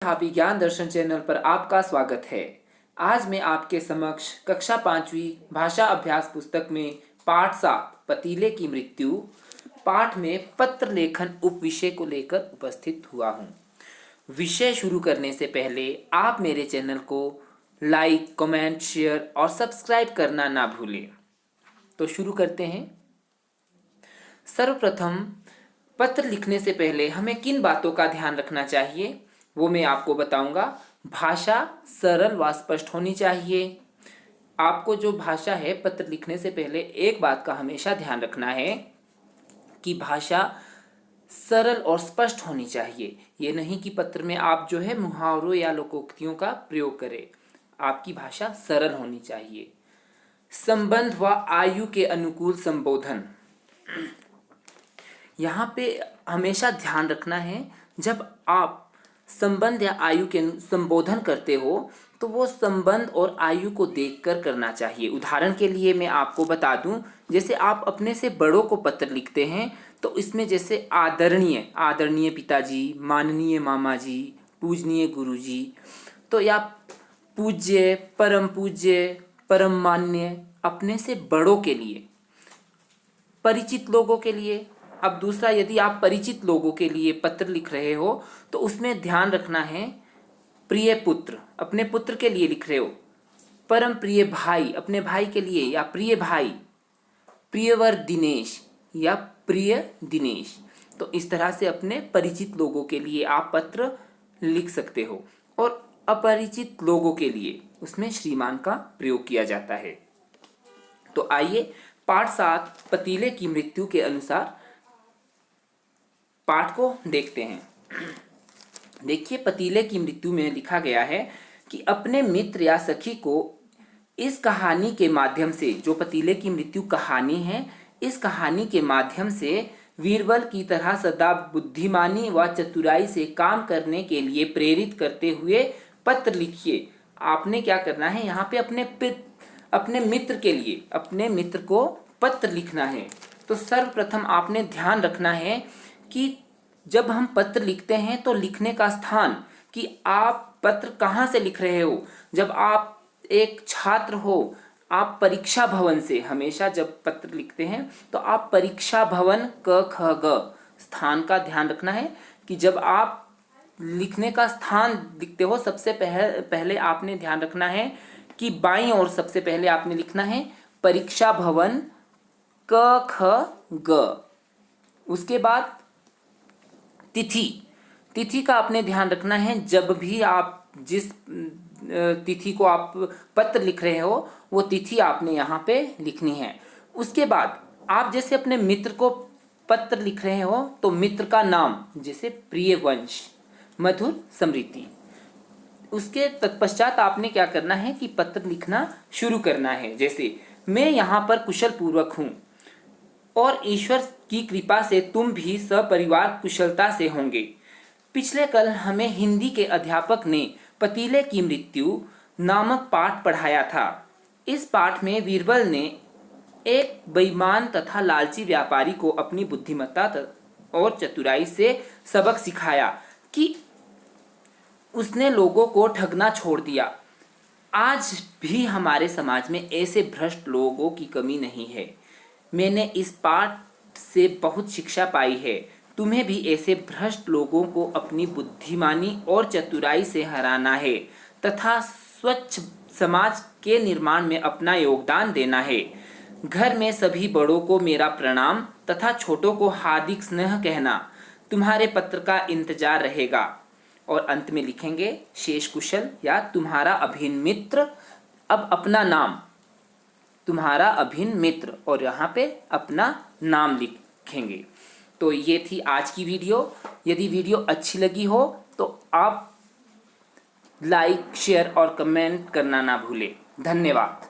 तथा विज्ञान दर्शन चैनल पर आपका स्वागत है। आज मैं आपके समक्ष कक्षा 5वीं भाषा अभ्यास पुस्तक में पाठ 7 पतीले की मृत्यु पाठ में पत्र लेखन उपविषय को लेकर उपस्थित हुआ हूँ। विषय शुरू करने से पहले आप मेरे चैनल को लाइक, कमेंट, शेयर और सब्सक्राइब करना ना भूलें। तो शुरू करते हैं। सर्वप्रथम पत्र लिखने से पहले हमें किन बातों का ध्यान रखना चाहिए वो मैं आपको बताऊंगा। भाषा सरल व स्पष्ट होनी चाहिए। आपको जो भाषा है पत्र लिखने से पहले एक बात का हमेशा ध्यान रखना है कि भाषा सरल और स्पष्ट होनी चाहिए। ये नहीं कि पत्र में आप जो है मुहावरों या लोकोक्तियों का प्रयोग करें। आपकी भाषा सरल होनी चाहिए। संबंध व आयु के अनुकूल संबोधन, यहाँ पे हमेशा ध्यान रखना है जब आप संबंध या आयु के संबोधन करते हो तो वो संबंध और आयु को देखकर करना चाहिए। उदाहरण के लिए मैं आपको बता दूं, जैसे आप अपने से बड़ों को पत्र लिखते हैं तो इसमें जैसे आदरणीय पिताजी, माननीय मामा जी, पूजनीय गुरुजी, तो या पूज्य, परम मान्य अपने से बड़ों के लिए, परिचित लोगों के लिए। अब दूसरा, यदि आप परिचित लोगों के लिए पत्र लिख रहे हो तो उसमें ध्यान रखना है प्रिय पुत्र, अपने पुत्र के लिए लिख रहे हो। परम प्रिय भाई, अपने भाई के लिए, या प्रिय भाई, प्रियवर दिनेश या प्रिय दिनेश। तो इस तरह से अपने परिचित लोगों के लिए आप पत्र लिख सकते हो और अपरिचित लोगों के लिए उसमें श्रीमान का प्रयोग किया जाता है। तो आइए पाठ 7 पतीले की मृत्यु के अनुसार पाठ को देखते हैं। देखिए, पतीले की मृत्यु में लिखा गया है कि अपने मित्र या सखी को इस कहानी के माध्यम से, जो पतीले की मृत्यु कहानी है, इस कहानी के माध्यम से वीरबल की तरह सदा बुद्धिमानी व चतुराई से काम करने के लिए प्रेरित करते हुए पत्र लिखिए। आपने क्या करना है, यहाँ पे अपने मित्र के लिए, अपने मित्र को पत्र लिखना है। तो सर्वप्रथम आपने ध्यान रखना है कि जब हम पत्र लिखते हैं तो लिखने का स्थान, कि आप पत्र कहाँ से लिख रहे हो। जब आप एक छात्र हो, आप परीक्षा भवन से हमेशा जब पत्र लिखते हैं तो आप परीक्षा भवन क ख ग स्थान का ध्यान रखना है कि जब आप लिखने का स्थान लिखते हो सबसे पहले आपने ध्यान रखना है कि बाईं ओर सबसे पहले आपने लिखना है परीक्षा भवन क ख ग। उसके बाद तिथि का आपने ध्यान रखना है। जब भी आप जिस तिथि को आप पत्र लिख रहे हो वो तिथि आपने यहाँ पे लिखनी है। उसके बाद आप जैसे अपने मित्र को पत्र लिख रहे हो तो मित्र का नाम, जैसे प्रियवंश, मधुर स्मृति। उसके तत्पश्चात आपने क्या करना है कि पत्र लिखना शुरू करना है। जैसे मैं यहाँ पर कुशल पूर्वक हूँ और ईश्वर की कृपा से तुम भी सपरिवार कुशलता से होंगे। पिछले कल हमें हिंदी के अध्यापक ने पतीले की मृत्यु नामक पाठ पढ़ाया था। इस पाठ में वीरबल ने एक बेईमान तथा लालची व्यापारी को अपनी बुद्धिमत्ता और चतुराई से सबक सिखाया कि उसने लोगों को ठगना छोड़ दिया। आज भी हमारे समाज में ऐसे भ्रष्ट लोगों की कमी नहीं है। मैंने इस पाठ से बहुत शिक्षा पाई है। तुम्हें भी ऐसे भ्रष्ट लोगों को अपनी बुद्धिमानी और चतुराई से हराना है तथा स्वच्छ समाज के निर्माण में अपना योगदान देना है। घर में सभी बड़ों को मेरा प्रणाम तथा छोटों को हार्दिक स्नेह कहना। तुम्हारे पत्र का इंतजार रहेगा। और अंत में लिखेंगे शेष कुशल या तुम्हारा अभिन्न मित्र। अब अपना नाम, तुम्हारा अभिन्न मित्र, और यहाँ पे अपना नाम लिखेंगे। तो ये थी आज की वीडियो। यदि वीडियो अच्छी लगी हो तो आप लाइक, शेयर और कमेंट करना ना भूलें। धन्यवाद।